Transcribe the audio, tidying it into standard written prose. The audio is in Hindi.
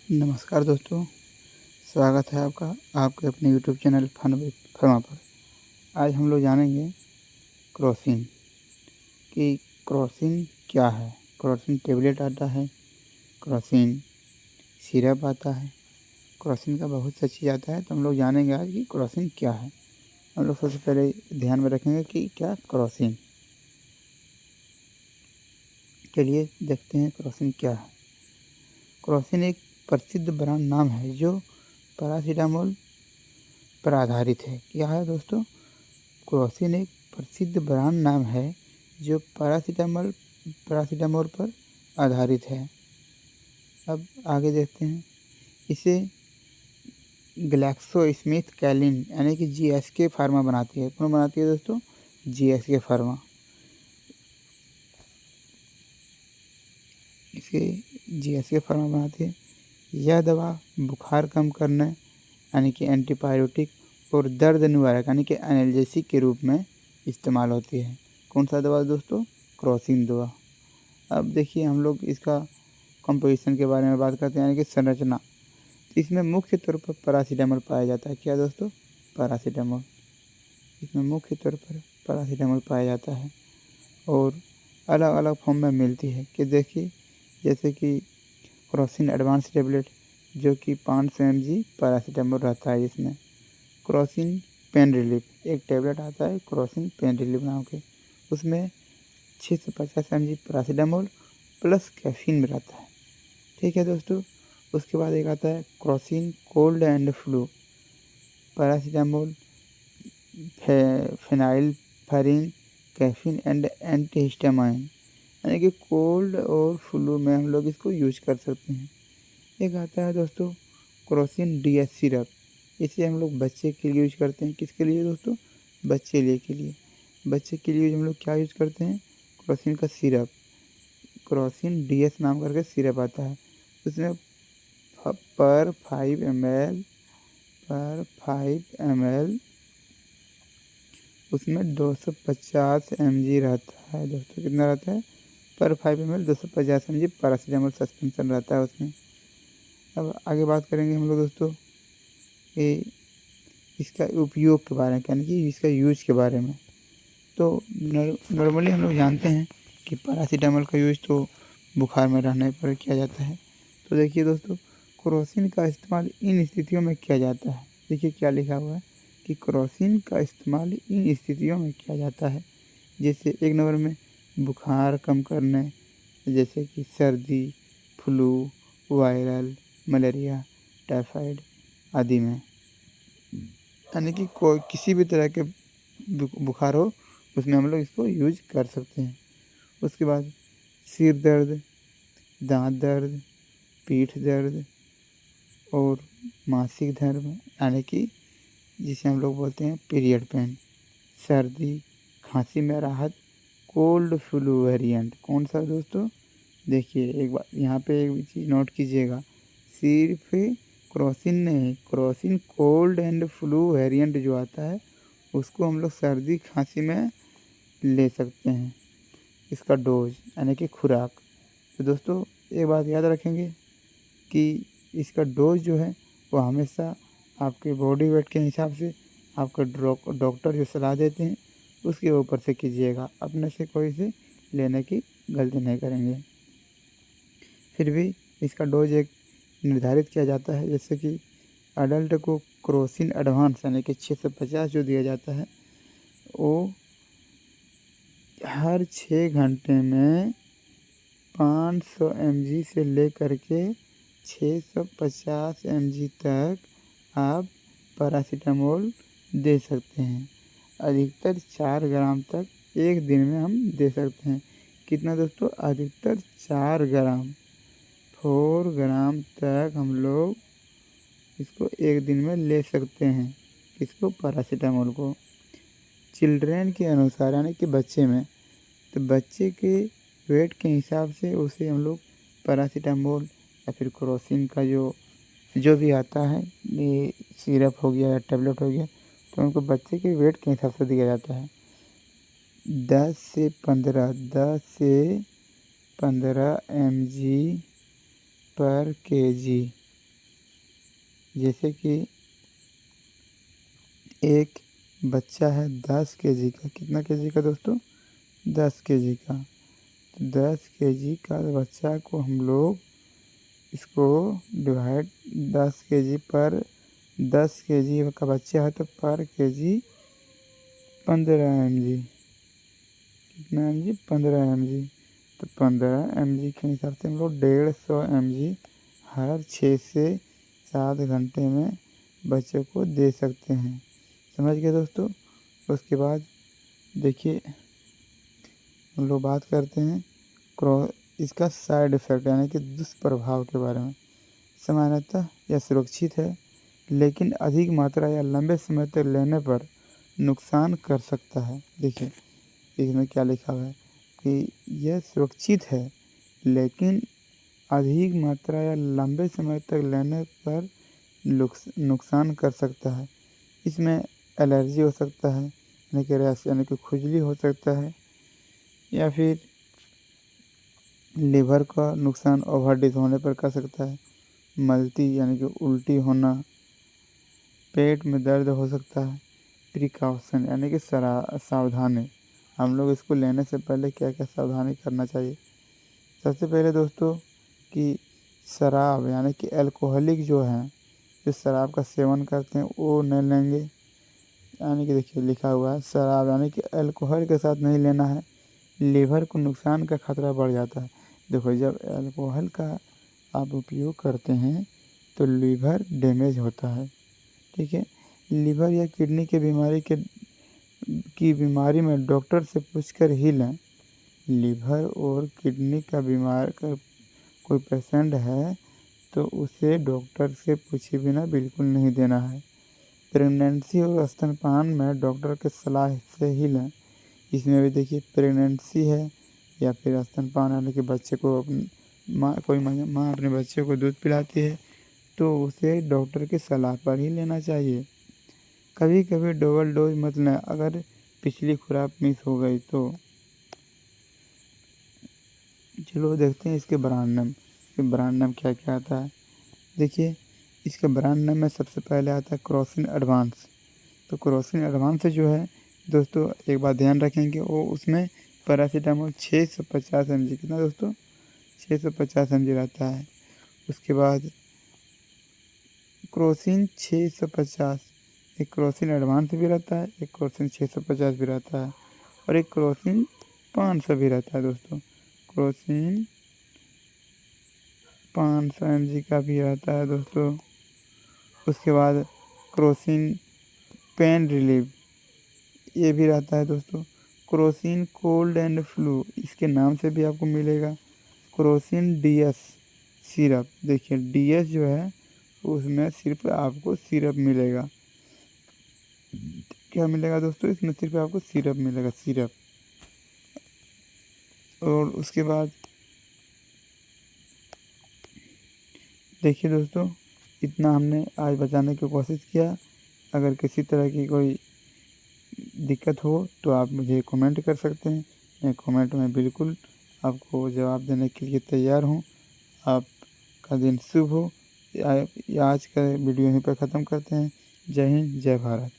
नमस्कार दोस्तों, स्वागत है आपका आपके अपने यूट्यूब चैनल फन विद फर्मा पर। आज हम लोग जानेंगे क्रोसिन कि क्रोसिन क्या है। क्रोसिन टेबलेट आता है, क्रोसिन सिरप आता है, क्रोसिन का बहुत सा चीज़ आता है। तो हम लोग जानेंगे आज कि क्रोसिन क्या है। हम लोग सबसे पहले ध्यान में रखेंगे कि क्या क्रोसिन। चलिए देखते हैं क्रोसिन क्या है। क्रोसिन एक प्रसिद्ध ब्रांड नाम है जो पैरासीटामोल पर आधारित है। क्या है दोस्तों? क्रोसिन एक प्रसिद्ध ब्रांड नाम है जो पैरासीटामोल पर आधारित है। अब आगे देखते हैं। इसे ग्लैक्सोस्मिथक्लाइन यानी कि जीएसके फार्मा बनाती है। कौन बनाती है दोस्तों? GSK pharma. इसे जीएसके फार्मा बनाती है। यह दवा बुखार कम करने यानी कि एंटीबायोटिक और दर्द निवारक यानी कि एनाल्जेसिक के रूप में इस्तेमाल होती है। कौन सा दवा दोस्तों? क्रोसिन दवा। अब देखिए हम लोग इसका कंपोजिशन के बारे में बात करते हैं, यानी कि संरचना। इसमें मुख्य तौर पर पैरासीटामोल पाया जाता है। क्या दोस्तों? पैरासीटामोल। इसमें मुख्य तौर पर पैरासीटामोल पाया जाता है और अलग अलग फॉर्म में मिलती है। कि देखिए जैसे कि क्रोसिन एडवांस टेबलेट जो कि 500 mg पैरासीटामोल रहता है। इसमें क्रोसिन पेन रिलीफ एक टेबलेट आता है, क्रोसिन पेन रिलीफ नाम के, उसमें 650 mg पैरासीटामोल प्लस कैफीन में रहता है। ठीक है दोस्तों। उसके बाद एक आता है Crocin cold and flu, paracetamol, phenylephrine, caffeine and antihistamine, यानी कि कोल्ड और फ्लू में हम लोग इसको यूज कर सकते हैं। एक आता है दोस्तों क्रोसिन डीएस सिरप। इसे हम लोग बच्चे के लिए यूज करते हैं। किसके लिए दोस्तों? बच्चे के लिए। बच्चे के लिए हम लोग क्या यूज करते हैं? क्रोसिन का सिरप, क्रोसिन डीएस नाम करके सिरप आता है। उसमें पर 5 ml उसमें 250 mg रहता है दोस्तों। कितना रहता है? पर 5 ml 250 mg पैरासीटामोल सस्पेंशन रहता है उसमें। अब आगे बात करेंगे हम लोग दोस्तों कि इसका उपयोग के बारे में, यानी कि इसका यूज के बारे में। तो नॉर्मली हम लोग जानते हैं कि पैरासीटामोल का यूज तो बुखार में रहने पर किया जाता है। तो देखिए दोस्तों, क्रोसिन का इस्तेमाल इन स्थितियों में किया जाता है। देखिए क्या लिखा हुआ है कि क्रोसिन का इस्तेमाल इन स्थितियों में किया जाता है। जैसे एक नंबर में बुखार कम करने, जैसे कि सर्दी, फ्लू, वायरल, मलेरिया, टाइफाइड आदि में, यानी कि कोई किसी भी तरह के बुखार हो उसमें हम लोग इसको यूज कर सकते हैं। उसके बाद सिर दर्द, दांत दर्द, पीठ दर्द और मासिक धर्म यानी कि जिसे हम लोग बोलते हैं पीरियड पेन, सर्दी, खांसी में राहत, कोल्ड फ्लू वेरिएंट। कौन सा दोस्तों? देखिए एक बार यहाँ पे एक चीज़ नोट कीजिएगा, सिर्फ क्रोसिन नहीं, Crocin cold and flu variant जो आता है उसको हम लोग सर्दी खांसी में ले सकते हैं, इसका डोज यानी कि खुराक। तो दोस्तों एक बात याद रखेंगे कि इसका डोज जो है वो हमेशा आपके बॉडी वेट के हिसाब से आपका डॉक्टर जो सलाह देते हैं उसके ऊपर से कीजिएगा। अपने से कोई से लेने की गलती नहीं करेंगे। फिर भी इसका डोज एक निर्धारित किया जाता है। जैसे कि अडल्ट को क्रोसिन एडवांस यानी कि 650 जो दिया जाता है वो हर 6 घंटे में 500 mg से लेकर के 650 mg तक आप पैरासीटामोल दे सकते हैं। अधिकतर 4 ग्राम तक एक दिन में हम दे सकते हैं। कितना दोस्तों? अधिकतर 4 ग्राम, 4 ग्राम तक हम लोग इसको एक दिन में ले सकते हैं। इसको पैरासीटामोल को चिल्ड्रेन के अनुसार यानी कि बच्चे में, तो बच्चे के वेट के हिसाब से उसे हम लोग पैरासीटामोल या फिर क्रोसिन का जो भी आता है, ये सिरप हो गया या टेबलेट हो गया, तो उनको बच्चे के वेट के हिसाब से दिया जाता है। 10 से 15 mg पर kg जैसे कि एक बच्चा है 10 केजी का, कितना केजी का दोस्तों? 10 केजी का। तो 10 केजी का बच्चा को हम लोग इसको डिवाइड 10 केजी पर 10 केजी का बच्चा है तो पर केजी 15 mg, कितना mg? 15 mg। तो 15 mg के हिसाब से हम लोग 150 mg हर 6 से 7 घंटे में बच्चे को दे सकते हैं। समझ गए दोस्तों? उसके बाद देखिए हम लोग बात करते हैं इसका साइड इफ़ेक्ट यानी कि दुष्प्रभाव के बारे में। सामान्यतः यह सुरक्षित है, लेकिन अधिक मात्रा या लंबे समय तक लेने पर नुकसान कर सकता है। देखिए इसमें क्या लिखा हुआ है कि यह सुरक्षित है, लेकिन अधिक मात्रा या लंबे समय तक लेने पर नुकसान कर सकता है। इसमें एलर्जी हो सकता है, यानी कि रैश यानी कि खुजली हो सकता है, या फिर लीवर का नुकसान ओवरडोज होने पर कर सकता है। मलती यानी कि उल्टी होना, पेट में दर्द हो सकता है। प्रिकॉशन यानी कि सावधानी, हम लोग इसको लेने से पहले क्या क्या सावधानी करना चाहिए। सबसे पहले दोस्तों कि शराब यानी कि अल्कोहलिक जो हैं, जो शराब का सेवन करते हैं वो नहीं लेंगे। यानी कि देखिए लिखा हुआ है शराब यानी कि अल्कोहल के साथ नहीं लेना है, लीवर को नुकसान का खतरा बढ़ जाता है। देखो जब अल्कोहल का आप उपयोग करते हैं तो लीवर डैमेज होता है, ठीक है। लीवर या किडनी की बीमारी में डॉक्टर से पूछकर ही लें। लीवर और किडनी का बीमार का कोई पेशेंट है तो उसे डॉक्टर से पूछे बिना बिल्कुल नहीं देना है। प्रेगनेंसी और स्तनपान में डॉक्टर के सलाह से ही लें। इसमें भी देखिए प्रेगनेंसी है या फिर स्तनपान यानी कि बच्चे को कोई माँ अपने बच्चे को दूध पिलाती है तो उसे डॉक्टर की सलाह पर ही लेना चाहिए। कभी कभी डबल डोज मत लें अगर पिछली खुराक मिस हो गई तो। चलो देखते हैं इसके ब्रांड नेम। ब्रांड नेम क्या क्या आता है। देखिए इसका ब्रांड नेम में सबसे पहले आता है क्रोसिन एडवांस। तो क्रोसिन एडवांस जो है दोस्तों एक बात ध्यान रखेंगे, वो उसमें पैरासीटामोल 650 mg, कितना दोस्तों? 650 mg रहता है। उसके बाद क्रोसिन 650, एक क्रोसिन एडवांस भी रहता है, एक क्रोसिन 650 भी रहता है, और एक क्रोसिन 500 भी रहता है दोस्तों। क्रोसिन 500 mg का भी रहता है दोस्तों। उसके बाद क्रोसिन पेन रिलीफ ये भी रहता है दोस्तों। क्रोसिन कोल्ड एंड फ्लू इसके नाम से भी आपको मिलेगा। क्रोसिन डीएस सिरप, देखिए डीएस जो है उसमें सिर्फ आपको सिरप मिलेगा। क्या मिलेगा दोस्तों? इसमें सिर्फ आपको सिरप मिलेगा, सिरप। और उसके बाद देखिए दोस्तों इतना हमने आज बताने की कोशिश किया। अगर किसी तरह की कोई दिक्कत हो तो आप मुझे कमेंट कर सकते हैं। मैं कमेंट में बिल्कुल आपको जवाब देने के लिए तैयार हूँ। आपका दिन शुभ हो। आज का वीडियो यहीं पर ख़त्म करते हैं। जय हिंद, जय भारत।